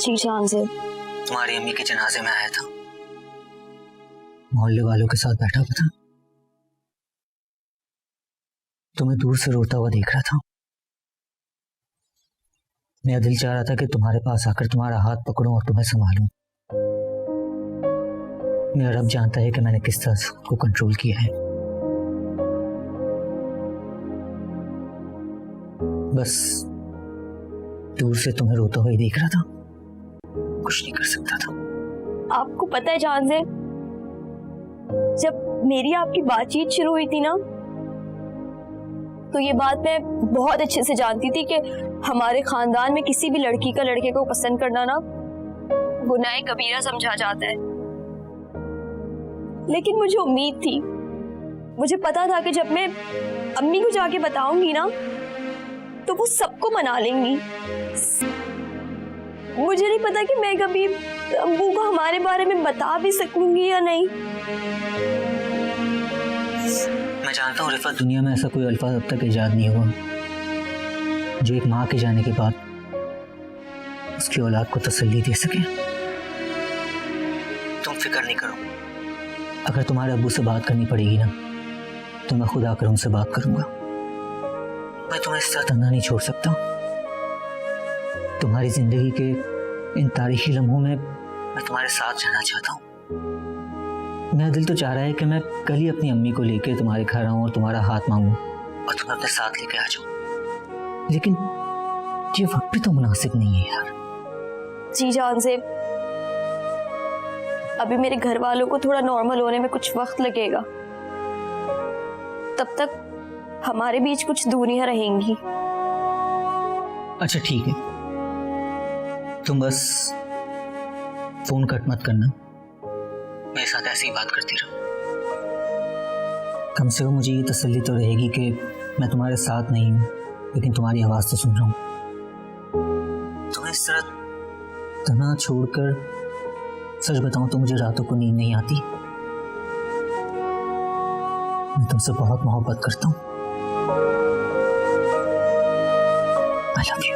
जी जान से तुम्हारी अम्मी के जनाजे में आया था, मोहल्ले वालों के साथ बैठा हुआ था, तुम्हें दूर से रोता हुआ देख रहा था। मेरा दिल चाह रहा था कि तुम्हारे पास आकर तुम्हारा हाथ पकड़ूं और तुम्हें संभालूं। मेरा रब जानता है कि मैंने किस तरह से को कंट्रोल किया है। बस दूर से तुम्हें रोता हुआ ही देख रहा था, कुछ नहीं कर सकता था। आपको पता है जान से, जब मेरी आपकी बातचीत शुरू हुई थी ना, तो ये बात मैं बहुत अच्छे से जानती थी कि हमारे खानदान में किसी भी लड़की का लड़के को पसंद करना ना गुनाह कबीरा समझा जाता है। लेकिन मुझे उम्मीद थी, मुझे पता था कि जब मैं अम्मी को जाके बताऊंगी ना तो वो सबको मना लेंगी। मुझे नहीं पता कि मैं कभी अम्मू को हमारे बारे में बता भी सकूंगी या नहीं। मैं जानता हूँ रिफत, दुनिया में ऐसा कोई अल्फाज अब तक इजाद नहीं हुआ जो एक माँ के जाने के बाद उसकी औलाद को तसल्ली दे सके। तुम फिक्र नहीं करो, अगर तुम्हारे अब्बू से बात करनी पड़ेगी ना तो मैं खुद आकर उनसे बात करूंगा। मैं तुम्हें इस तरह तन्हा नहीं छोड़ सकता। तुम्हारी जिंदगी के इन तारीखी लम्हों में मैं तुम्हारे साथ रहना चाहता हूँ। मेरा दिल तो चाह रहा है कि मैं कल ही अपनी अम्मी को लेकर तुम्हारे घर आऊं और तुम्हारा हाथ मांगूं और तुम्हें अपने साथ लेके आ जाऊं, लेकिन ये वक्त भी तो मुनासिब नहीं है यार। जी जान से, अभी मेरे घर वालों को थोड़ा नॉर्मल होने में कुछ वक्त लगेगा, तब तक हमारे बीच कुछ दूरियां रहेंगी। अच्छा ठीक है, तुम बस फोन कट मत करना, मेरे साथ ऐसे ही बात करती रहो। कम से कम मुझे ये तसल्ली तो रहेगी कि मैं तुम्हारे साथ नहीं हूँ, लेकिन तुम्हारी आवाज तो सुन रहा हूँ। तुम्हें इस तरह तन्हा छोड़कर सच बताऊं तो मुझे रातों को नींद नहीं आती। मैं तुमसे बहुत मोहब्बत करता हूँ। I love you.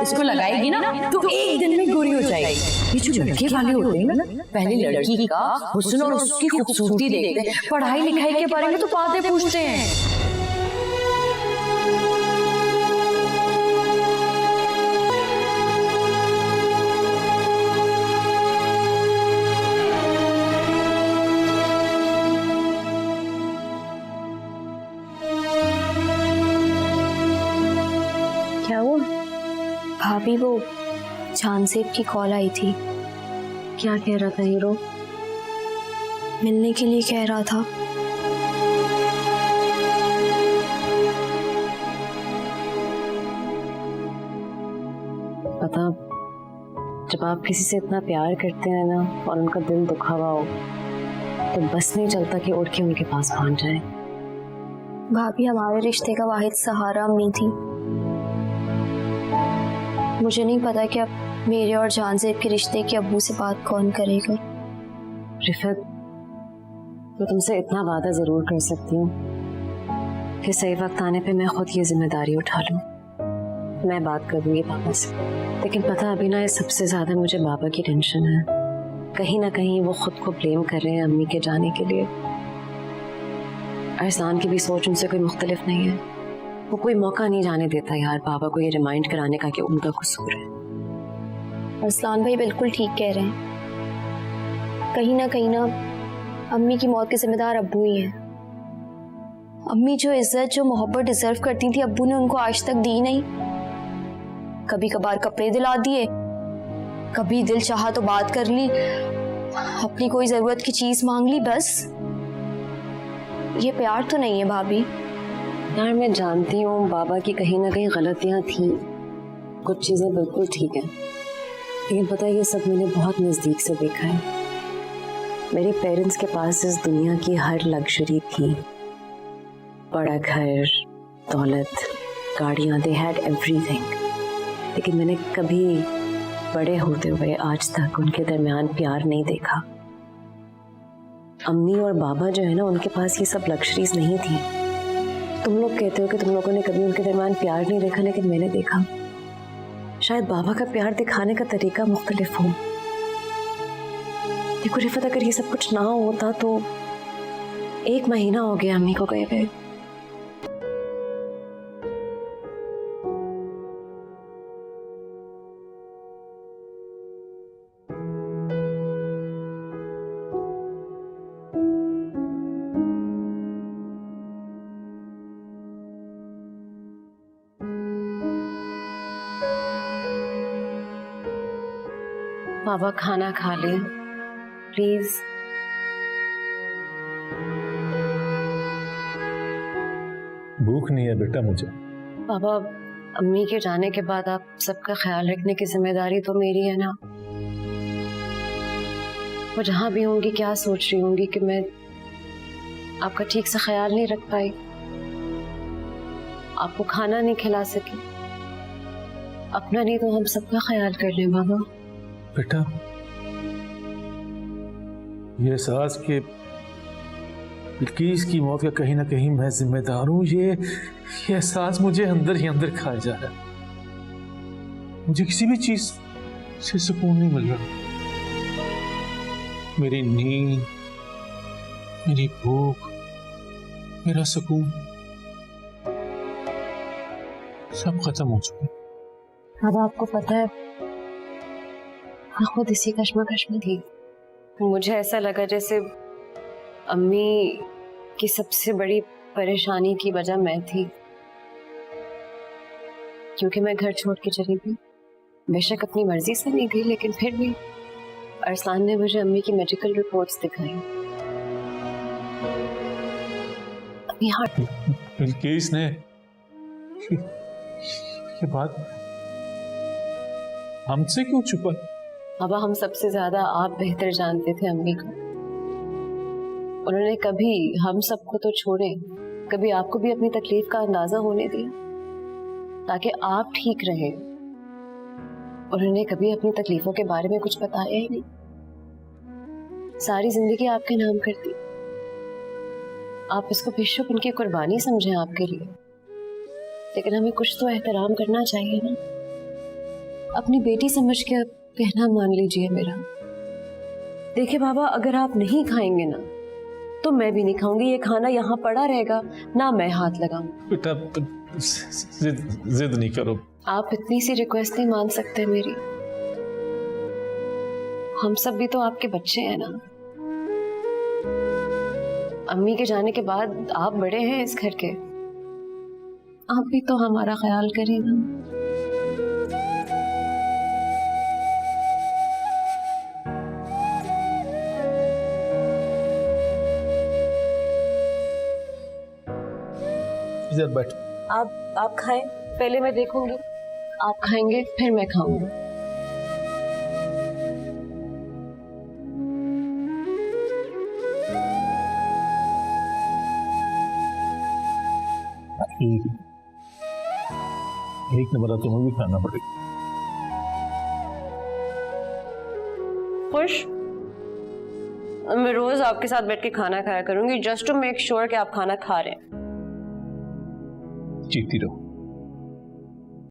इसको लगाएगी ना तो एक दिन में गोरी हो जाएगी। ये जो लड़के वाले होते हैं ना, पहले लड़की का हुस्न और उसकी खूबसूरती देखते हैं, पढ़ाई लिखाई के बारे में तो बातें पूछते हैं। क्या हुआ भाभी? वो जानसेब की कॉल आई थी। क्या कह रहा था हीरो? मिलने के लिए कह रहा था। पता, जब आप किसी से इतना प्यार करते हैं ना और उनका दिल दुखा हुआ हो तो बस नहीं चलता कि उड़ के उनके पास पहुंच जाए। भाभी, हमारे रिश्ते का वाहिद सहारा अम्मी थी। मुझे नहीं पता कि अब मेरे और जानसेब के रिश्ते के अब्बू से बात कौन करेगा। रिफत, मैं तुमसे इतना वादा जरूर कर सकती हूँ कि सही वक्त आने पे मैं खुद ये जिम्मेदारी उठा लूँ। मैं बात करूँगी पापा से, लेकिन पता अभी ना सबसे ज्यादा मुझे बाबा की टेंशन है। कहीं ना कहीं वो खुद को ब्लेम कर रहे हैं अम्मी के जाने के लिए। अरसान की भी सोच उनसे कोई मुख्तलिफ नहीं है। वो कोई मौका नहीं जाने देता यार बाबा को ये रिमाइंड कराने का कि उनका कसूर है। अरसलान भाई बिल्कुल ठीक कह रहे हैं। कहीं ना अम्मी की मौत के जिम्मेदार अब्बू ही हैं। अम्मी जो इज्जत, जो मोहब्बत डिजर्व करती थी, अब्बू ने उनको आज तक दी नहीं। कभी कभार कपड़े दिला दिए, कभी दिल चाहा तो बात कर ली, अपनी कोई जरूरत की चीज मांग ली, बस। ये प्यार तो नहीं है भाभी। यार मैं जानती हूँ बाबा की कहीं ना कहीं गलतियाँ थी, कुछ चीजें बिल्कुल ठीक है, लेकिन पता है ये सब मैंने बहुत नजदीक से देखा है। मेरे पेरेंट्स के पास इस दुनिया की हर लग्जरी थी, बड़ा घर, दौलत, गाड़ियाँ, दे हैड एवरीथिंग। लेकिन मैंने कभी बड़े होते हुए आज तक उनके दरमियान प्यार नहीं देखा। अम्मी और बाबा जो है ना, उनके पास ये सब लग्जरीज नहीं थी। तुम लोग कहते हो कि तुम लोगों ने कभी उनके दरमियान प्यार नहीं देखा, लेकिन मैंने देखा। शायद बाबा का प्यार दिखाने का तरीका मुख्तलिफ हो। देखो रिफत, अगर ये सब कुछ ना होता तो 1 महीना हो गया अम्मी को गए हुए। बाबा खाना खा ले प्लीज। भूख नहीं है बेटा मुझे। बाबा, अम्मी के जाने के बाद आप सबका ख्याल रखने की जिम्मेदारी तो मेरी है ना। वो जहां भी होंगी क्या सोच रही होंगी कि मैं आपका ठीक से ख्याल नहीं रख पाई, आपको खाना नहीं खिला सकी। अपना नहीं तो हम सबका ख्याल कर लें बाबा। बेटा, ये एहसास कि बिल्किस की मौत का कहीं ना कहीं मैं जिम्मेदार हूं, ये एहसास मुझे अंदर ही अंदर खा जा रहा है। मुझे किसी भी चीज से सुकून नहीं मिल रहा। मेरी नींद, मेरी भूख, मेरा सुकून सब खत्म हो चुका है। अब आपको पता है, मैं खुद इसी कश्मकश में थी। मुझे ऐसा लगा जैसे अम्मी की सबसे बड़ी परेशानी की वजह मैं थी, क्योंकि मैं घर छोड़ के चली गई। बेशक अपनी मर्जी से नहीं गई, लेकिन फिर भी अरसलान ने मुझे अम्मी की मेडिकल रिपोर्ट्स दिखाई। अम्मी हार्ट। बिल्किस ने ये बात हमसे क्यों छुपा? बाबा, हम सबसे ज्यादा आप बेहतर जानते थे अम्मी को। उन्होंने कभी हम सबको तो छोड़े, कभी आपको भी अपनी तकलीफ का अंदाजा होने दिया ताकि आप ठीक रहे। उन्होंने कभी अपनी तकलीफों के बारे में कुछ बताया ही नहीं। सारी जिंदगी आपके नाम कर दी। आप इसको बेशक उनकी कुर्बानी समझें आपके लिए, लेकिन हमें कुछ तो एहतराम करना चाहिए ना। अपनी बेटी समझ के आप कहना मान लीजिए मेरा। देखिए बाबा, अगर आप नहीं खाएंगे ना तो मैं भी नहीं खाऊंगी। ये खाना यहाँ पड़ा रहेगा ना, मैं हाथ लगाऊंगी। बेटा जिद नहीं करो। आप इतनी सी रिक्वेस्ट नहीं मान सकते मेरी। हम सब भी तो आपके बच्चे हैं ना। अम्मी के जाने के बाद आप बड़े हैं इस घर के, आप भी तो हमारा ख्याल करें ना। इधर बैठ। आप खाएं, पहले मैं देखूंगी। आप खाएंगे फिर मैं खाऊंगी। एक नंबर तुम्हें भी खाना पड़ेगा। खुश? मैं रोज आपके साथ बैठ के खाना खाया करूंगी, जस्ट टू मेक श्योर कि आप खाना खा रहे हैं। जीती रहो।